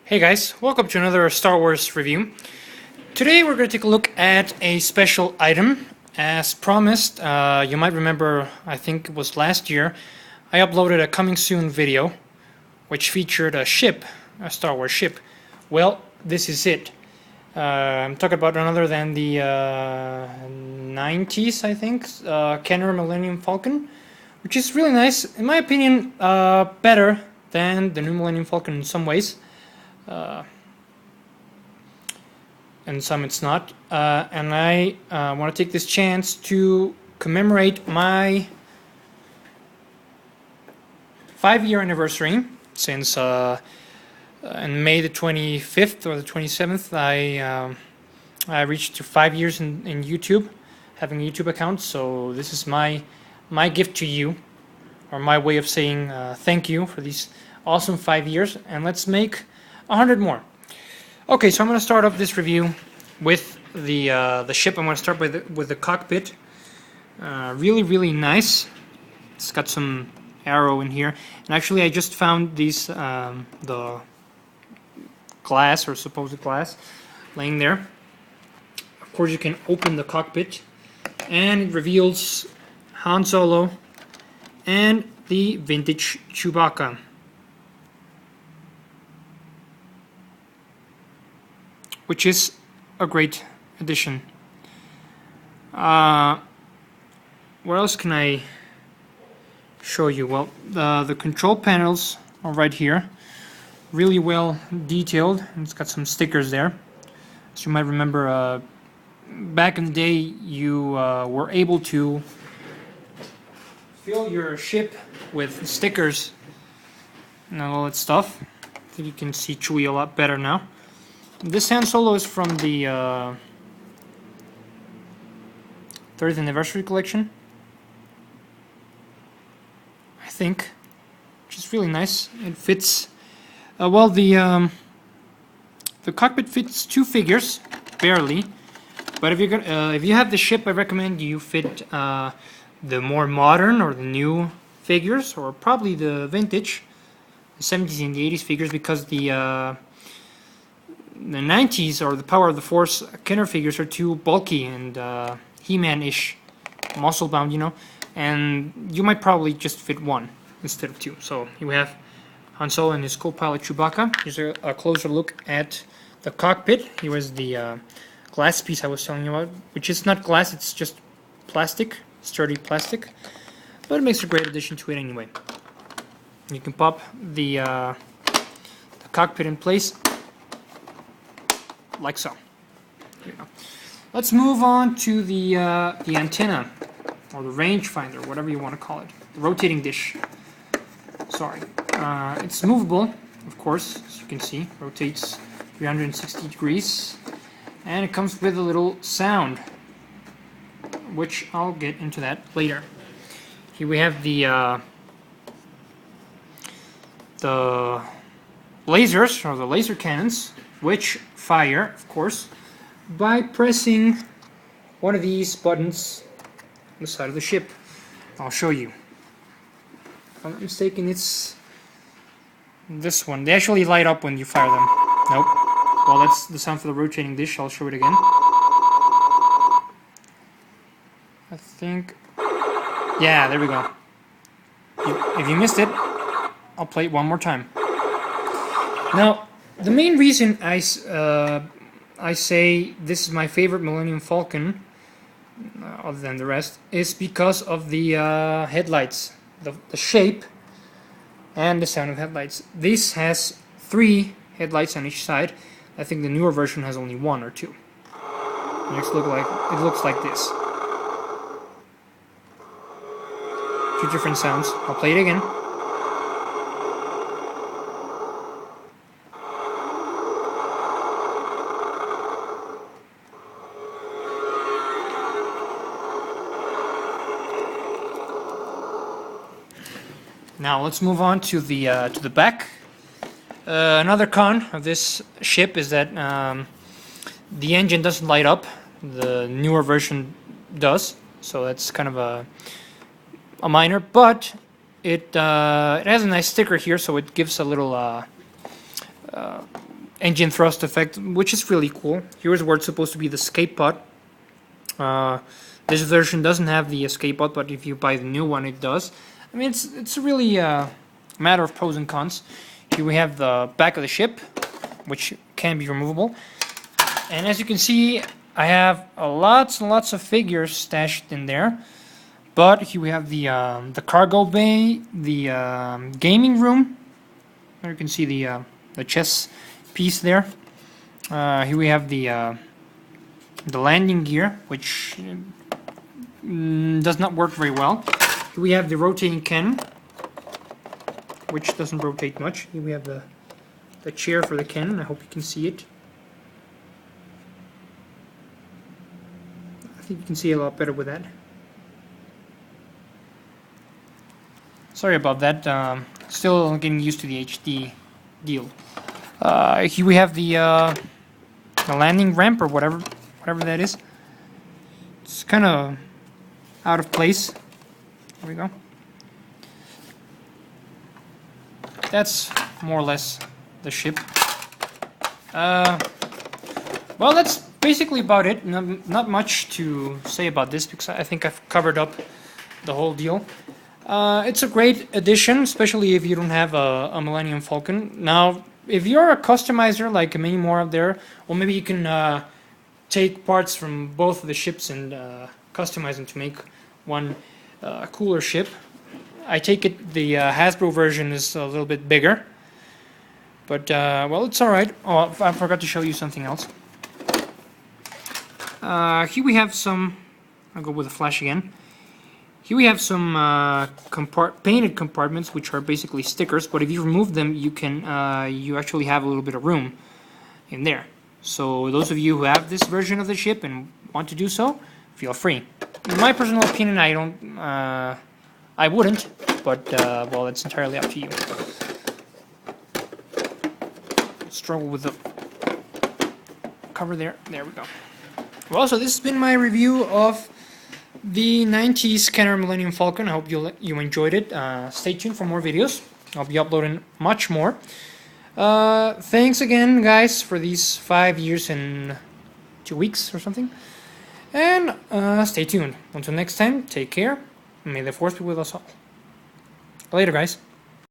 Hey guys, welcome to another Star Wars review. Today we're going to take a look at a special item. As promised, you might remember, I think it was last year, I uploaded a coming soon video which featured a ship, a Star Wars ship. Well, this is it. I'm talking about none other than the 90s, I think, Kenner Millennium Falcon, which is really nice. In my opinion, better than the new Millennium Falcon in some ways. And some it's not. And I want to take this chance to commemorate my 5-year anniversary. Since on May the 25th or the 27th, I reached to 5 years in YouTube, having a YouTube account. So this is my gift to you, or my way of saying thank you for these awesome 5 years. And let's make 100 more. Okay, so I'm going to start off this review with the ship. I'm going to start with the cockpit. Really nice. It's got some arrow in here, and actually I just found these the glass, or supposed glass, laying there. Of course, you can open the cockpit, and it reveals Han Solo and the vintage Chewbacca. Which is a great addition. What else can I show you? Well, the control panels are right here, really well detailed, and it's got some stickers there. As you might remember, back in the day, you were able to fill your ship with stickers and all that stuff. I think you can see Chewie a lot better now. This Han Solo is from the 30th anniversary collection, I think, which is really nice. It fits well. The cockpit fits 2 figures, barely. But if you have the ship, I recommend you fit the more modern or the new figures, or probably the vintage, the 70s and the 80s figures, because the 90s or the Power of the Force Kenner figures are too bulky and He-Man-ish, muscle-bound, you know, and you might probably just fit 1 instead of 2. So you have Han Solo and his co-pilot Chewbacca. Here's a closer look at the cockpit. Here was the glass piece I was telling you about, which is not glass, it's just plastic, sturdy plastic, but it makes a great addition to it anyway. You can pop the cockpit in place like so. Here we go. Let's move on to the antenna, or the rangefinder, whatever you want to call it. The rotating dish. Sorry. It's movable, of course, as you can see. Rotates 360 degrees. And it comes with a little sound, which I'll get into that later. Here we have the lasers, or the laser cannons, which fire, of course, by pressing one of these buttons on the side of the ship. I'll show you. If I'm not mistaken, it's this one. They actually light up when you fire them. Nope. Well, that's the sound for the rotating dish. I'll show it again. I think... yeah, there we go. If you missed it, I'll play it one more time. Now, the main reason I say this is my favorite Millennium Falcon, other than the rest, is because of the headlights, the shape, and the sound of headlights. This has 3 headlights on each side. I think the newer version has only 1 or 2. It looks like this. 2 different sounds. I'll play it again. Now let's move on to the back. Another con of this ship is that the engine doesn't light up. The newer version does, so that's kind of a minor. But it has a nice sticker here, so it gives a little engine thrust effect, which is really cool. Here's where it's supposed to be the escape pod. This version doesn't have the escape pod, but if you buy the new one, it does. I mean, it's really a matter of pros and cons. Here we have the back of the ship, which can be removable. And as you can see, I have lots and lots of figures stashed in there. But here we have the cargo bay, the gaming room. There you can see the chess piece there. Here we have the landing gear, which does not work very well. Here we have the rotating cannon, which doesn't rotate much. Here we have the chair for the cannon. I hope you can see it. I think you can see a lot better with that. Sorry about that. Still getting used to the HD deal. Here we have the landing ramp or whatever that is. It's kind of out of place. There we go. That's more or less the ship. Well, that's basically about it. Not much to say about this because I think I've covered up the whole deal. It's a great addition, especially if you don't have a Millennium Falcon. Now, if you're a customizer like many more out there, well, maybe you can take parts from both of the ships and customize them to make one cooler ship. I take it the Hasbro version is a little bit bigger, but well, it's alright. Oh, I forgot to show you something else. Here we have some, I'll go with a flash again. Here we have some painted compartments, which are basically stickers, but if you remove them, you can you actually have a little bit of room in there. So those of you who have this version of the ship and want to do so, feel free. In my personal opinion, I wouldn't, but well, it's entirely up to you. Struggle with the cover there. There we go. Well, so this has been my review of the 90s Kenner Millennium Falcon. I hope you enjoyed it. Stay tuned for more videos. I'll be uploading much more. Thanks again, guys, for these 5 years and 2 weeks or something. And stay tuned. Until next time, take care. May the force be with us all. Later, guys.